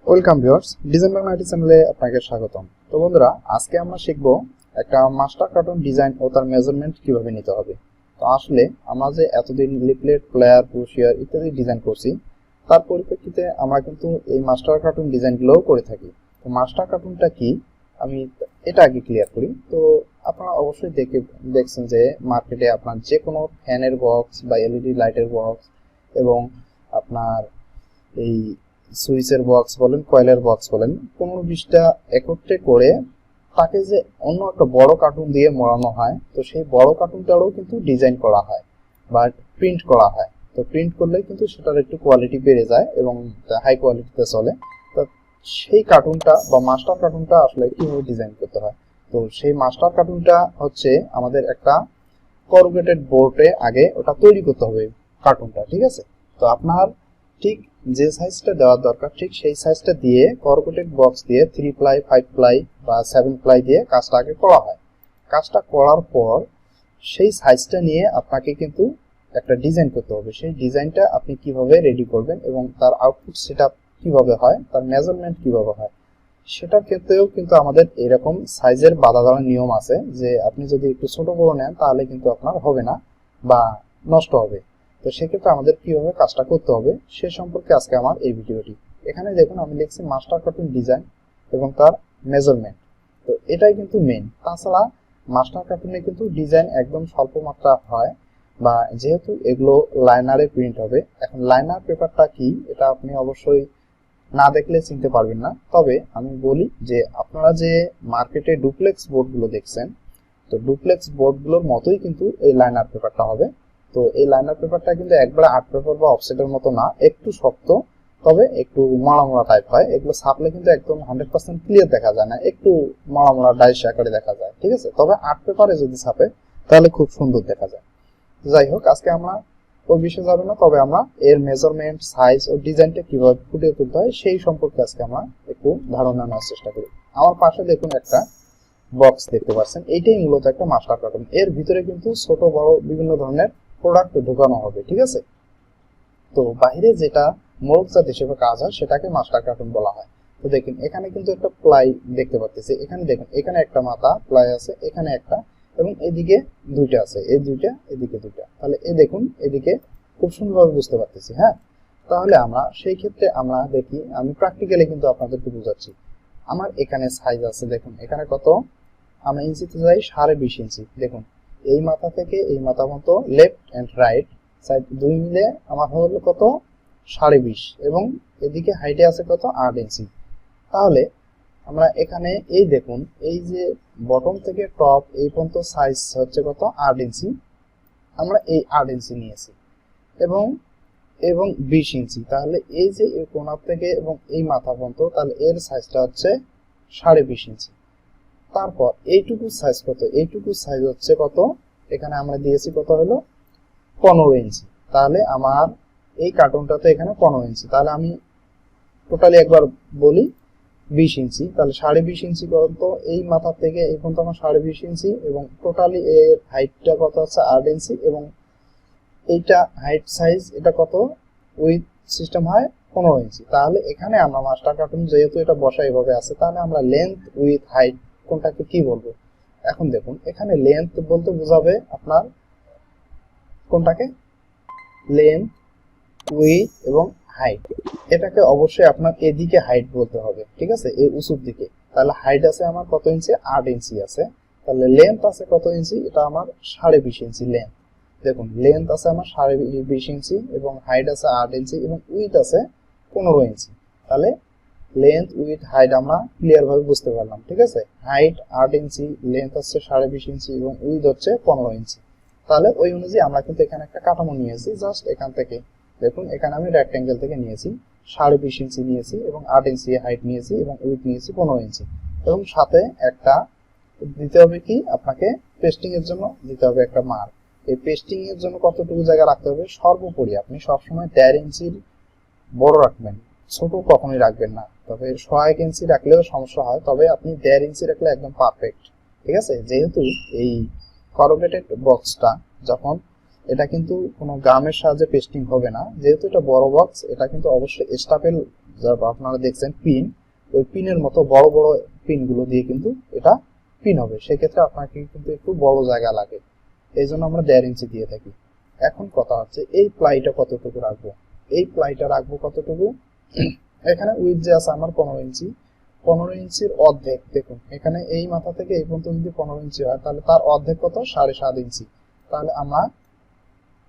Welcome viewers, design Bangla IT চ্যানেলে আপনাকে স্বাগতম। তো বন্ধুরা, আজকে আমরা শিখব একটা মাস্টার কার্টুন ডিজাইন ও তার মেজারমেন্ট কিভাবে নিতে হবে। তো আসলে আমরা যে এতদিন লিফলেট, প্লেয়ার, ব্রোশিয়ার ইত্যাদি ডিজাইন করছি, তার পরিপ্রেক্ষিতে আমরা কিন্তু এই মাস্টার কার্টুন ডিজাইনগুলোও করে থাকি। তো মাস্টার কার্টুনটা কি, আমি এটা আগে ক্লিয়ার করি। তো আপনারা অবশ্যই দেখছেন যে মার্কেটে আপনার যে কোনো ফ্যানের বক্স বা এলইডি লাইটের বক্স এবং আপনার এই সুইচের বক্স বলেন, কয়েলের বক্স বলেন, 15-20টা একত্রে করে তাকে যে অন্য একটা বড় কার্টুন দিয়ে মোড়ানো হয়, তো সেই বড় কার্টুনটারও কিন্তু ডিজাইন করা হয় বা প্রিন্ট করা হয়। তো প্রিন্ট করলে কিন্তু সেটার একটু কোয়ালিটি বেড়ে যায় এবং হাই কোয়ালিটিতে চলে। তো সেই কার্টুনটা বা মাস্টার কার্টুনটা আসলে কিভাবে ডিজাইন করতে হয়, তো সেই মাস্টার কার্টুনটা হচ্ছে আমাদের একটা করুগেটেড বোর্ডে আগে ওটা তৈরি করতে হবে কার্টুনটা, ঠিক আছে। তো আপনার ঠিক যে সাইজটা দেওয়ার দরকার ঠিক সেই সাইজটা দিয়ে করুগেটেড বক্স দিয়ে 3 প্লাই, 5 প্লাই বা 7 প্লাই দিয়ে কাজটা আগে করা হয়। কাজটা করার পর সেই সাইজটা নিয়ে আপনাকে কিন্তু একটা ডিজাইন করতে হবে। সেই ডিজাইনটা আপনি কিভাবে রেডি করবেন এবং তার আউটপুট সেটআপ কিভাবে হয়, তার মেজারমেন্ট কিভাবে হয়, সেটার ক্ষেত্রেও কিন্তু আমাদের এরকম সাইজের বাঁধা দেওয়ার নিয়ম আছে যে আপনি যদি একটু ছোট বড় নেন তাহলে কিন্তু আপনার হবে না বা নষ্ট হবে। তো সেক্ষেত্রে আমাদের কিভাবে কাজটা করতে হবে সে সম্পর্কে আজকে আমার এই ভিডিওটি। এখানে দেখুন আমি লিখছি মাস্টার কার্টুন ডিজাইন এবং তার মেজারমেন্ট। তো এটাই কিন্তু মেন। তাছাড়া মাস্টার কার্টুনে কিন্তু ডিজাইন একদম স্বল্প মাত্রা হয়, বা যেহেতু এগুলো লাইনারে প্রিন্ট হবে। এখন লাইনার পেপারটা কি এটা আপনি অবশ্যই না দেখলে চিনতে পারবেন না। তবে আমি বলি যে আপনারা যে মার্কেটে ডুপ্লেক্স বোর্ডগুলো দেখছেন, তো ডুপ্লেক্স বোর্ডগুলোর মতোই কিন্তু এই লাইনার পেপারটা হবে। তো এই লাইনার পেপারটা কিন্তু একবারে আর্ট পেপার বা অফসেটের মতো না, একটু শক্ত, তবে একটু মাড়া টাইপ হয়। এগুলো ছাপলে কিন্তু একদম 100% ক্লিয়ার দেখা যায় না, একটু মাড়া ডাইস আকারে দেখা যায়, ঠিক আছে। তবে আর্ট পেপারে যদি ছাপে তাহলে খুব সুন্দর দেখা যায়। যাই হোক, আজকে আমরা ওই বিষয়ে যাবো না, তবে আমরা এর মেজারমেন্ট, সাইজ ও ডিজাইনটা কিভাবে ফুটিয়ে তুলতে হয় সেই সম্পর্কে আজকে আমরা একটু ধারণা নেওয়ার চেষ্টা করি। আমার পাশে দেখুন একটা বক্স দেখতে পাচ্ছেন, এইটাই মূলত একটা মাস্টার কার্টুন। এর ভিতরে কিন্তু ছোট বড় বিভিন্ন ধরনের প্রোডাক্ট ঢোকানো হবে, ঠিক আছে। তো বাইরে যেটা মোড়কজাত হিসেবে কাজ হয় সেটাকে মাস্টার কার্টুন বলা হয়। তো দেখুন এখানে কিন্তু একটা প্লাই দেখতে পাচ্ছি, এখানে দেখুন এখানে একটা মাথা প্লাই আছে, এখানে একটা, এবং এদিকে দুইটা আছে, এই দুইটা, এদিকে দুইটা। তাহলে এই দেখুন এদিকে খুব সুন্দরভাবে বুঝতে পারতেছি। হ্যাঁ, তাহলে আমরা সেই ক্ষেত্রে আমরা দেখি, আমি প্র্যাকটিক্যালি কিন্তু আপনাদেরকে বোঝাচ্ছি। আমার এখানে সাইজ আছে, দেখুন এখানে কত, আমরা ইঞ্চিতে যাই 20.5 ইঞ্চি। দেখুন এই মাথা থেকে এই মাথা পর্যন্ত লেফট এন্ড রাইট সাইড দুই মিলে আমার হলো কত, 20.5, এবং এদিকে হাইটে আছে কত, 8 ইঞ্চি। তাহলে আমরা এখানে এই দেখুন এই যে বটম থেকে টপ এই পর্যন্ত সাইজ হচ্ছে কত, 8 ইঞ্চি। আমরা এই 8 ইঞ্চি নিয়েছি এবং এবং 20 ইঞ্চি। তাহলে এই যে এই কোণা থেকে এবং এই মাথা পর্যন্ত, তাহলে এর সাইজটা হচ্ছে 20.5 ইঞ্চি। তারপর এইটুকু সাইজ কত, এইটুকু সাইজ হচ্ছে কত, এখানে আমরা দিয়েছি কত হলো 15 ইঞ্চি। তাহলে আমার এই কার্টুনটাতে এখানে 15 ইঞ্চি, তাহলে আমি টোটালি একবার বলি 20 ইঞ্চি। তাহলে 20.5 ইঞ্চি পর্যন্ত এই মাথা থেকে এই পর্যন্ত আমার 20.5 ইঞ্চি, এবং টোটালি এর হাইটটা কত হচ্ছে 8 ইঞ্চি, এবং এইটা হাইট সাইজ এটা কত, উইথ সিস্টেম হয় 15 ইঞ্চি। তাহলে এখানে আমরা মাস্টার কার্টুন যেহেতু এটা বসা এভাবে আছে, তাহলে আমরা লেন্থ উইথ হাইট কোনটাকে কি বলবো। এখন দেখুন এখানে লেন্থ বলতে বোঝাবে আপনার কোনটাকে, লেন্থ, উইথ এবং হাইট। এটাকে অবশ্যই আপনার এদিকে হাইট বলতে হবে, ঠিক আছে, এই উঁচুর দিকে। তাহলে হাইট আছে আমার কত ইঞ্চি, 8 ইঞ্চি আছে। তাহলে লেন্থ আছে কত ইঞ্চি, এটা আমার 20.5 ইঞ্চি লেন্থ। দেখুন লেন্থ আছে আমার 20.5 ইঞ্চি এবং হাইট আছে 8 ইঞ্চি এবং উইথ আছে 15 ইঞ্চি। তাহলে লেন্থ উইথ হাইট আমরা ক্লিয়ার ভাবে বুঝতে পারলাম, ঠিক আছে। হাইট 8 ইঞ্চি, লেন্থ হচ্ছে 20.5 ইঞ্চি এবং উইথ হচ্ছে 15 ইঞ্চি। তাহলে ওই অনুযায়ী আমরা কিন্তু এখানে একটা কাঠামো নিয়েছি। জাস্ট এখান থেকে দেখুন এখানে আমি রেক্টেঙ্গেল থেকে নিয়েছি, 20.5 ইঞ্চি নিয়েছি এবং 8 ইঞ্চি হাইট নিয়েছি এবং উইথ নিয়েছি 15 ইঞ্চি। এবং সাথে একটা দিতে হবে কি, আপনাকে পেস্টিং এর জন্য দিতে হবে একটা মার্ক। এই পেস্টিং এর জন্য কতটুকু জায়গা রাখতে হবে, সর্বোপরি আপনি সবসময় 1.5 ইঞ্চির বড় রাখবেন, ছোট কখনোই রাখবেন না। তবে 1 ইঞ্চি রাখলেও সমস্যা হয়, তবে আপনি 1.5 ইঞ্চি রাখলে একদম পারফেক্ট, ঠিক আছে। যেহেতু এই করুগেটেড বক্সটা যখন এটা কিন্তু কোনো গামের সাহায্যে পেস্টিং হবে না, যেহেতু এটা বড় বক্স। এটা কিন্তু অবশ্যই স্টাপেল, যা আপনারা দেখছেন পিন, ওই পিনের মতো বড় বড় পিনগুলো দিয়ে কিন্তু এটা পিন হবে। সেক্ষেত্রে আপনাকে কিন্তু একটু বড় জায়গা লাগে, এই জন্য আমরা 1.5 ইঞ্চি দিয়ে থাকি। এখন কথা হচ্ছে এই প্লাইটা কতটুকু রাখবো। এই প্লাইটা রাখবো কতটুকু, এখানে উইথ যে আছে আমার 15 ইঞ্চি। 15 ইঞ্চির অর্ধেক, দেখুন এখানে এই মাথা থেকে এই পর্যন্ত যদি 15 ইঞ্চি হয়, তাহলে তার অর্ধেক কত, 7.5 ইঞ্চি। তাহলে আমরা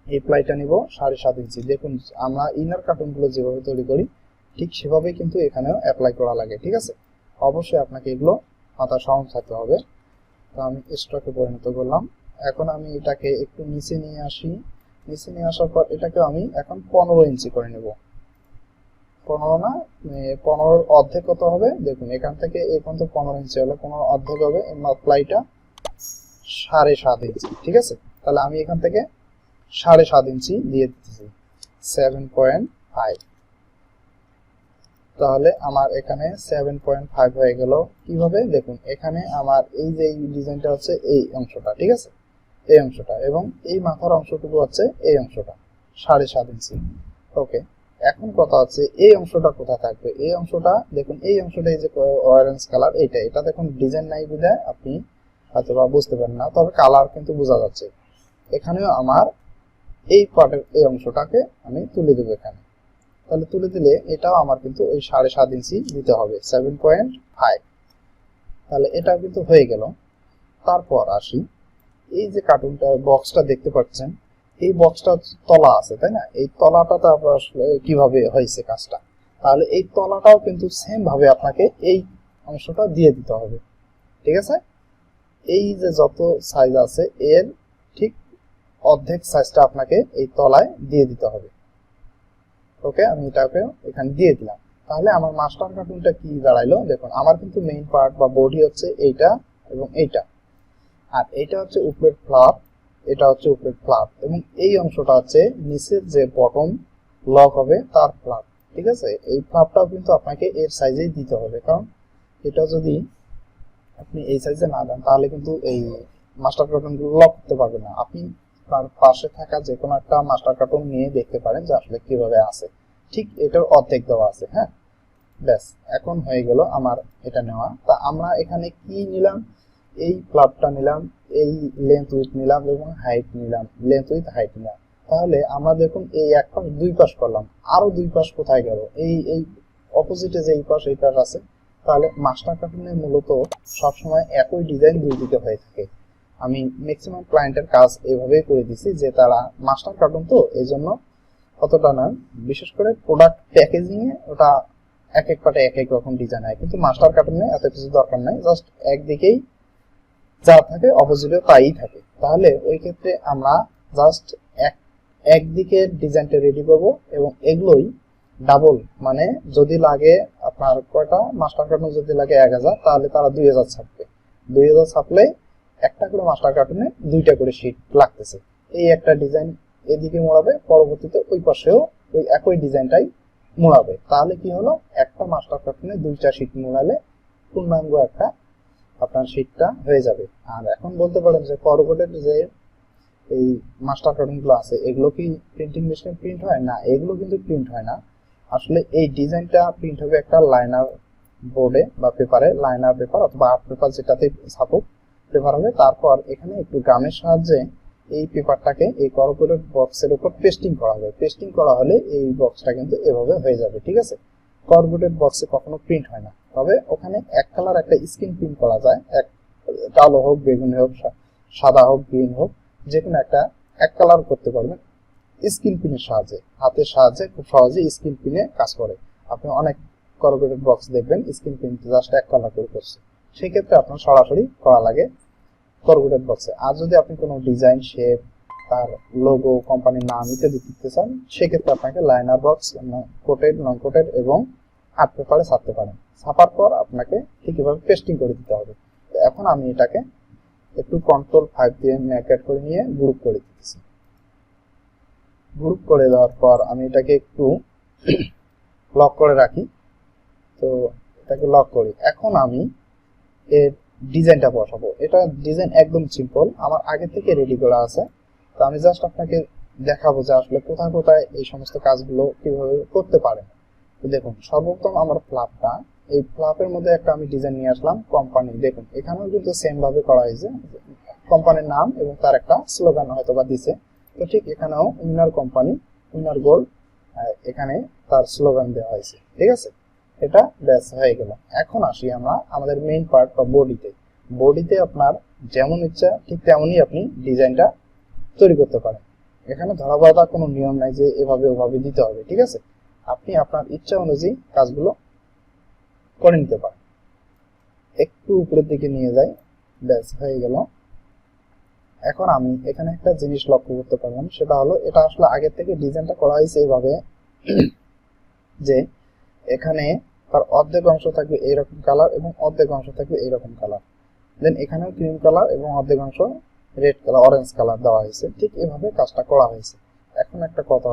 এই প্লাইটা নিব 7.5 ইঞ্চি। দেখুন আমরা ইনার কার্টুনগুলো যেভাবে তৈরি করি ঠিক সেভাবেই কিন্তু এখানেও অ্যাপ্লাই করা লাগে, ঠিক আছে। অবশ্যই আপনাকে এগুলো মাথা সহজ থাকতে হবে। তো আমি স্ট্রোকে পরিণত করলাম। এখন আমি এটাকে একটু নিচে নিয়ে আসি। নিচে নিয়ে আসার পর এটাকে আমি এখন 15 ইঞ্চি করে নেব। 15 না, 15 অর্ধেক কত হবে, দেখুন এখান থেকে এই পর্যন্ত 15 ইঞ্চি হলে 15 অর্ধেক হবে প্লাইটা 7.5 ইঞ্চি, ঠিক আছে। তাহলে আমি এখান থেকে 7.5 ইঞ্চি দিয়ে দিতেছি, 7.5। তাহলে আমার এখানে 7.5 হয়ে গেল। কিভাবে, দেখুন এখানে আমার এই যে ডিজাইনটা হচ্ছে এই অংশটা, ঠিক আছে, এই অংশটা, এবং এই মাথার অংশটুকু হচ্ছে এই অংশটা 7.5 ইঞ্চি। ওকে, এখন কথা হচ্ছে এই অংশটা কোথায় থাকবে। এই অংশটা দেখুন, এই অংশটা এই যে অরেঞ্জ কালার, এটা দেখুন ডিজাইন নাই বিধায় আপনি হয়তো বা বুঝতে পারেন না, তবে কালার কিন্তু বোঝা যাচ্ছে। এখানেও আমার এই পার্টের এই অংশটাকে আমি তুলে দেবো এখানে। তাহলে তুলে দিলে এটাও আমার কিন্তু ওই 7.5 ইঞ্চি দিতে হবে, 7.5। তাহলে এটাও কিন্তু হয়ে গেল। তারপর আসি, এই যে কার্টুনটা বক্সটা দেখতে পাচ্ছেন, এই বক্সটা তলা আছে তাই না, এই তলাটা তারপর আসলে কিভাবে হয়েছে কাজটা। তাহলে এই তলাটাও কিন্তু সেম ভাবে আপনাকে এই অংশটা দিয়ে দিতে হবে, ঠিক আছে। এই যে যত সাইজ আছে এর ঠিক অর্ধেক সাইজটা আপনাকে এই তলায় দিয়ে দিতে হবে। ওকে, আমি এটাকে এখানে দিয়ে দিলাম। তাহলে আমার মাস্টার কার্টুনটা কি দাঁড়াইলো, দেখুন আমার কিন্তু মেইন পার্ট বা বডি হচ্ছে এইটা এবং এইটা, আর এইটা হচ্ছে উপরের ফ্লাপ, এটা হচ্ছে উপরের ফ্লাপ, এবং এই অংশটা হচ্ছে নিচের যে বটম লক হবে তার ফ্লাপ, ঠিক আছে। এই ফ্লাপটাও কিন্তু আপনাকে এর সাইজেই দিতে হবে, কারণ এটা যদি আপনি এই সাইজে না দেন তাহলে কিন্তু এই মাস্টার কার্টুনগুলো লক করতে পারবেন না। আপনি তার পাশে থাকা যে কোনো একটা মাস্টার কার্টুন নিয়ে দেখতে পারেন যে আসলে কিভাবে আছে, ঠিক এটার অর্ধেক দেওয়া আছে। হ্যাঁ, ব্যাস, এখন হয়ে গেল আমার এটা নেওয়া। তা আমরা এখানে কি নিলাম, এই ফ্লাপটা নিলাম, এই লেন্থ উইথ নিলাম এবং হাইট নিলাম, লেন্থ উইথ হাইট নিলাম। তাহলে আমরা দেখুন এই এক পাশ দুই পাশ করলাম, আরো দুই পাশ কোথায় গেল, এই এই অপোজিটে যে এই পাশ এই পাশ আছে। তাহলে মাস্টার কার্টুনে মূলত সবসময় একই ডিজাইন দুই দিকে হয়ে থাকে। আমি ম্যাক্সিমাম ক্লায়েন্টের কাজ এভাবেই করে দিছি, যে তারা মাস্টার কার্টুন তো এই জন্য অতটা না, বিশেষ করে প্রোডাক্ট প্যাকেজিং এ ওটা এক এক পাটে এক এক রকম ডিজাইন হয়, কিন্তু মাস্টার কার্টুনে এত কিছু দরকার নাই, জাস্ট একদিকেই যা থাকে অপোজিটে তাই থাকে। তাহলে ওই ক্ষেত্রে আমরা জাস্ট একদিকে ডিজাইনটা রেডি করব, এবং এগুলোই ডাবল, মানে যদি লাগে আপনার কয়টা মাস্টার কার্টুন যদি লাগে 1000, তাহলে তারা 2000 ছাপবে। 2000 ছাপলে একটা করে মাস্টার কার্টুনে দুইটা করে শীট লাগতেছে। এই একটা ডিজাইন এদিকে মোড়াবে, পরবর্তীতে ওই পাশেও ওই একই ডিজাইনটাই মোড়াবে। তাহলে কি হলো, একটা মাস্টার কার্টুনে দুইটা শীট মোড়ালে পূর্ণাঙ্গ একটা আপনার শীটটা হয়ে যাবে। আর এখন বলতে পারেন যে করুগেটেড যে এই মাস্টার কার্টুনগুলো আছে এগুলো কি প্রিন্টিং মেশিনে প্রিন্ট হয় না, এগুলো কিন্তু প্রিন্ট হয় না। আসলে এই ডিজাইনটা প্রিন্ট হবে একটা লাইনার বোর্ডে বা পেপারে, লাইনার পেপার অথবা আর্ট পেপার যেটাতে ছাপুক পেপার হবে। তারপর এখানে একটু গামের সাহায্যে এই পেপারটাকে এই করুগেটেড বক্সের উপর পেস্টিং করা হবে। পেস্টিং করা হলে এই বক্সটা কিন্তু এভাবে হয়ে যাবে, ঠিক আছে। করুগেটেড বক্সে কখনো প্রিন্ট হয় না, তবে ওখানে এক কালার একটা স্ক্রিন প্রিন্ট করা যায়, এক কালো হোক, বেগুনি হোক, সাদা হোক, গ্রিন হোক, যে কোনো একটা এক কালার করতে পারবেন স্ক্রিন পিনের সাহায্যে, হাতের সাহায্যে খুব সহজে স্ক্রিন পিনে কাজ করে। আপনি অনেক করুগেটেড বক্স দেখবেন স্ক্রিন পিন জাস্ট এক কালার করে করছে, সেক্ষেত্রে আপনার সরাসরি করা লাগে করুগেটেড বক্সে। আর যদি আপনি কোনো ডিজাইন, শেপ, তার লোগো, কোম্পানির নাম ইত্যাদি দিতে চান, সেক্ষেত্রে আপনাকে লাইনার বক্স, কোটেড, নন কোটেড এবং আর্ট পেপারে ছাপতে পারেন। ছাপার পর আপনাকে ঠিক এভাবে পেস্টিং করে দিতে হবে। এখন আমি এটাকে একটু কন্ট্রোল 5 দিয়ে ম্যাকেট করে নিয়ে গ্রুপ করে দিতেছি। গ্রুপ করে দেওয়ার পর আমি এটাকে একটু লক করে রাখি। তো এটাকে লক করি। এখন আমি এর ডিজাইনটা বসাবো। এটা ডিজাইন একদম সিম্পল, আমার আগে থেকে রেডি করা আছে। তো আমি জাস্ট আপনাকে দেখাবো যে আসলে কোথায় কোথায় এই সমস্ত কাজগুলো কিভাবে করতে পারেন। তো দেখুন সর্বপ্রথম আমার ফ্ল্যাপটা, এই ফ্ল্যাপের মধ্যে একটা আমি ডিজাইন নিয়ে আসলাম কোম্পানি। দেখুন এখানেও কিন্তু সেম ভাবে করা হয়েছে, কোম্পানির নাম এবং তার একটা স্লোগান হয়তো বা দিছে। তো ঠিক এখানেও উইনার কোম্পানি, উইনার গোল্ড, এখানে তার স্লোগান দেওয়া হয়েছে। ঠিক আছে, এটা ব্যাস হয়ে গেল। এখন আসি আমরা আমাদের মেইন পার্ট বা বডিতে। বডিতে আপনার যেমন ইচ্ছা ঠিক তেমনই আপনি ডিজাইনটা তৈরি করতে পারেন। এখানে ধরাবাঁধা কোনো নিয়ম নাই যে এভাবে ওভাবে দিতে হবে। ঠিক আছে, আপনি আপনার ইচ্ছা অনুযায়ী কাজগুলো করে নিতে পারেন। একটু উপরের দিকে নিয়ে যাই, ব্যাস হয়ে গেল। এখন আমি এখানে একটা জিনিস লক্ষ্য করতে পারলাম, সেটা হলো এটা আসলে আগের থেকে ডিজাইনটা করা হয়েছে এইভাবে যে এখানে তার অর্ধেক অংশ থাকবে এইরকম কালার এবং অর্ধেক অংশ থাকবে এইরকম কালার, দেন এখানেও ক্রিম কালার এবং অর্ধেক অংশ রেড কালার অরেঞ্জ কালার দেওয়া হয়েছে। ঠিক এভাবে কাজটা করা হয়েছে। এখন একটা কথা,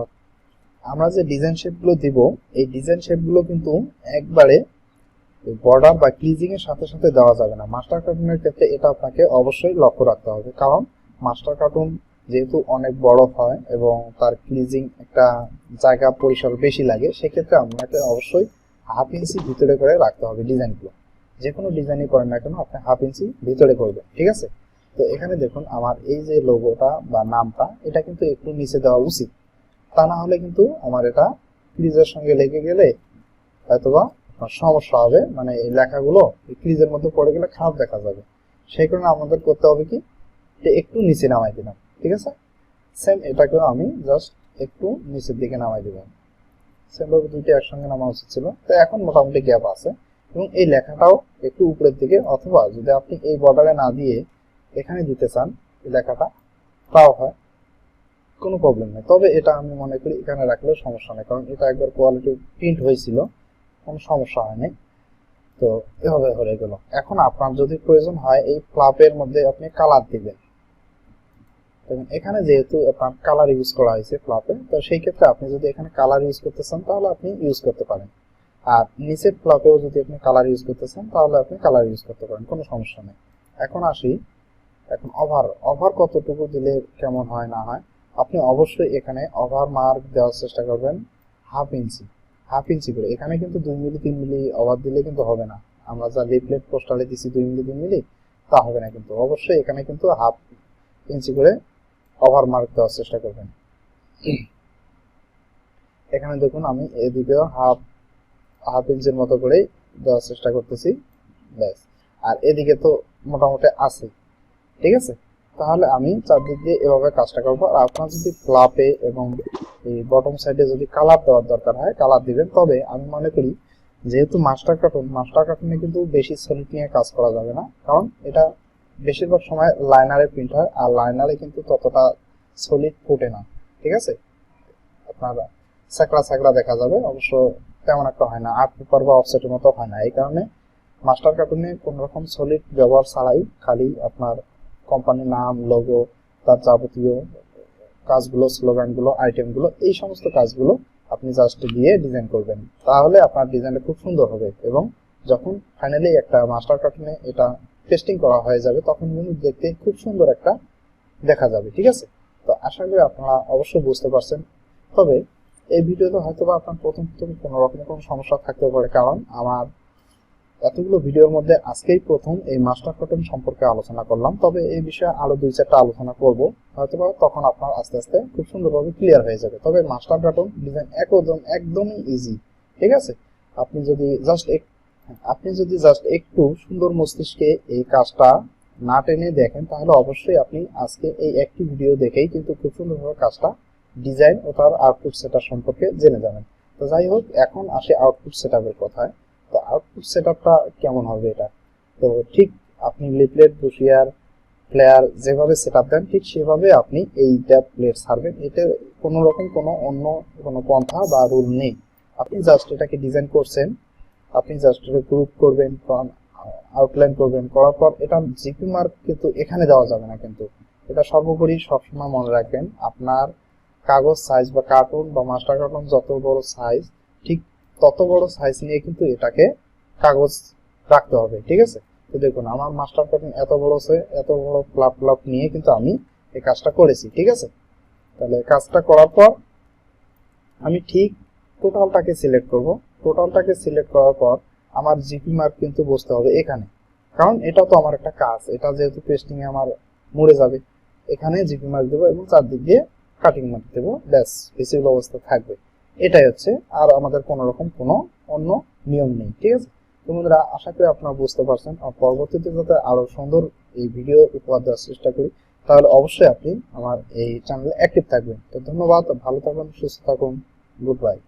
আমরা যে ডিজাইন শেপগুলো দিব এই ডিজাইন শেপগুলো কিন্তু একবারে বর্ডার বা ক্লিজিং এর সাথে সাথে দেওয়া যাবে না। মাস্টার কার্টুনের ক্ষেত্রে এটা আপনাকে অবশ্যই লক্ষ্য রাখতে হবে, কারণ মাস্টার কার্টুন যেহেতু অনেক বড় হয় এবং তার ক্লিজিং একটা জায়গা পরিসর বেশি লাগে, সেক্ষেত্রে আপনাকে অবশ্যই হাফ ইঞ্চি ভিতরে করে রাখতে হবে ডিজাইনগুলো। যে কোনো ডিজাইনই করেন না কেন আপনি হাফ ইঞ্চি ভিতরে করবেন। ঠিক আছে, তো এখানে দেখুন আমার এই যে লোগোটা বা নামটা, এটা কিন্তু একটু নিচে দেওয়া উচিত, তা না হলে কিন্তু আমার এটা ক্রিজের সঙ্গে লেগে গেলে হয়তোবা সমস্যা হবে, মানে এই লেখাগুলো ক্রিজের মধ্যে পড়ে গেলে খারাপ দেখা যাবে। সেই কারণে আমাদের করতে হবে কি, একটু নিচে নামাই দিলাম। ঠিক আছে, সেম এটাকেও আমি জাস্ট একটু নিচের দিকে নামাই দিলাম। সেম ভাবে দুইটা একসঙ্গে নামা উচিত ছিল। তো এখন মোটামুটি গ্যাপ আছে এবং এই লেখাটাও একটু উপরের দিকে, অথবা যদি আপনি এই বর্ডারে না দিয়ে এখানে দিতে চান এই লেখাটা, তাও হয়, কোনো প্রবলেম নেই। তবে এটা আমি মনে করি এখানে রাখলেও সমস্যা নেই, কারণ এটা একবার কোয়ালিটি প্রিন্ট হয়েছিল, কোনো সমস্যা হয়নি। তো এভাবে হয়ে গেল। এখন আপনার যদি প্রয়োজন হয় এই ফ্ল্যাপের মধ্যে আপনি কালার দিবেন, এবং এখানে যেহেতু আপনার কালার ইউজ করা হয়েছে ফ্ল্যাপে, তো সেই ক্ষেত্রে আপনি যদি এখানে কালার ইউজ করতে চান তাহলে আপনি ইউজ করতে পারেন। আর নিচের ফ্ল্যাপেও যদি আপনি কালার ইউজ করতে চান তাহলে আপনি কালার ইউজ করতে পারেন, কোনো সমস্যা নেই। এখন আসি, এখন ওভার কতটুকু দিলে কেমন হয় না হয়। আপনি অবশ্যই এখানে ওভার মার্ক দেওয়ার চেষ্টা করবেন হাফ ইঞ্চি করে। এখানে কিন্তু 2 মিলি 3 মিলি ওভার দিলে কিন্তু হবে না। আমরা যা লিফলেট পোস্টারে দিছি 2 মিলি 3 মিলি, তা হবে না। কিন্তু অবশ্যই এখানে কিন্তু হাফ ইঞ্চি করে ওভার মার্ক দেওয়ার চেষ্টা করবেন। এখানে দেখুন আমি এদিকেও হাফ ইঞ্চির মতো করে দেওয়ার চেষ্টা করতেছি, ব্যাস। আর এদিকে তো মোটামুটি আছে। ঠিক আছে, তাহলে আমি চারদিক দিয়ে এভাবে কাজটা করবো। আর আপনার যদি ফ্ল্যাপে এবং এই বটম সাইডে যদি কালার দেওয়ার দরকার হয় কালার দিবেন। তবে আমি মনে করি যেহেতু মাস্টার কার্টুনে কিন্তু বেশি সলিড নিয়ে কাজ করা যাবে না, কারণ এটা বেশিরভাগ সময় লাইনারে প্রিন্ট হয়, আর লাইনারে কিন্তু ততটা সলিড ফুটে না। ঠিক আছে, আপনার স্যাকড়া দেখা যাবে, অবশ্য তেমন একটা হয় না, আর্ট পেপার বা অফসেটের মতো হয় না। এই কারণে মাস্টার কার্টুনে কোন রকম সলিড ব্যবহার ছাড়াই খালি আপনার কোম্পানির নাম, লোগো, তার যাবতীয় কাজগুলো, স্লোগানগুলো, আইটেমগুলো, এই সমস্ত কাজগুলো আপনি জাস্ট দিয়ে ডিজাইন করবেন। তাহলে আপনার ডিজাইনটা খুব সুন্দর হবে এবং যখন ফাইনালি একটা মাস্টার কার্টুনে এটা টেস্টিং করা হয়ে যাবে তখন কিন্তু দেখতে খুব সুন্দর একটা দেখা যাবে। ঠিক আছে, তো আশা করি আপনারা অবশ্যই বুঝতে পারছেন। তবে এই ভিডিওতে হয়তো বা আপনার প্রথম কোনো রকম কোনো সমস্যা থাকতে পারে, কারণ আমার এতগুলো ভিডিওর মধ্যে আজকেই প্রথম এই মাস্টার কার্টুন সম্পর্কে আলোচনা করলাম। তবে এই বিষয়ে আরো 2-4টা আলোচনা করব হয়তোবা, তখন আপনার আস্তে আস্তে খুব সুন্দরভাবে ক্লিয়ার হয়ে যাবে। তবে মাস্টার কার্টুন ডিজাইন একদমই ইজি। ঠিক আছে, আপনি যদি জাস্ট একটু সুন্দর মস্তিষ্কে এই কাজটা না টেনে দেখেন, তাহলে অবশ্যই আপনি আজকে এই একটি ভিডিও দেখেই কিন্তু খুব সুন্দরভাবে কাজটা ডিজাইন ও তার আউটপুট সেটআপ সম্পর্কে জেনে যাবেন। তো যাই হোক, এখন আসে আউটপুট সেটআপের কথায়। তো আউটপুট সেটআপটা কেমন হবে এটা, তো ঠিক আপনি লিফলেট, ব্রোশিয়ার, ফ্লেয়ার যেভাবে সেটআপ দেন ঠিক সেভাবে আপনি এইটা প্লেট ছাড়বেন। এতে কোনো রকম অন্য কোনো পন্থা বা রুল নেই। আপনি জাস্ট এটাকে ডিজাইন করছেন, আপনি জাস্ট এটা গ্রুপ করবেন, আউটলাইন করবেন, করার পর এটা জিপি মার্ক কিন্তু এখানে দেওয়া যাবে না। কিন্তু এটা সর্বোপরি সবসময় মনে রাখবেন, আপনার কাগজ সাইজ বা কার্টুন বা মাস্টার কার্টুন যত বড় সাইজ, ঠিক তত বড় সাইজ নিয়ে কিন্তু এটাকে কাগজ রাখতে হবে। ঠিক আছে, তো দেখুন আমার মাস্টার কার্টুন এত বড় ফ্ল্যাপ নিয়ে কিন্তু আমি এই কাজটা করেছি, ঠিক আছে। তাহলে কাজটা করার পর আমি ঠিক টোটালটাকে সিলেক্ট করব। টোটালটাকে সিলেক্ট করার পর আমার জিপি মার্ক কিন্তু বসতে হবে এখানে, কারণ এটা তো আমার একটা কাজ, এটা যেহেতু পেস্টিং এ আমার মরে যাবে, এখানে জিপি মার্ক দেবো এবং চারদিক দিয়ে কাটিং মার্ক দেবো, ব্যাস ভিজিবল অবস্থা থাকবে। এটাই হচ্ছে, আর আমাদের কোনো রকম কোনো অন্য নিয়ম নেই, ঠিক আছে। তো বন্ধুরা, আশা করি আপনারা বুঝতে পারছেন। আর পরবর্তীতে যাতে আরো সুন্দর এই ভিডিও উপহার দেওয়ার চেষ্টা করি, তাহলে অবশ্যই আপনি আমার এই চ্যানেলে অ্যাক্টিভ থাকবেন। তো ধন্যবাদ, ভালো থাকুন, সুস্থ থাকুন, গুড বাই।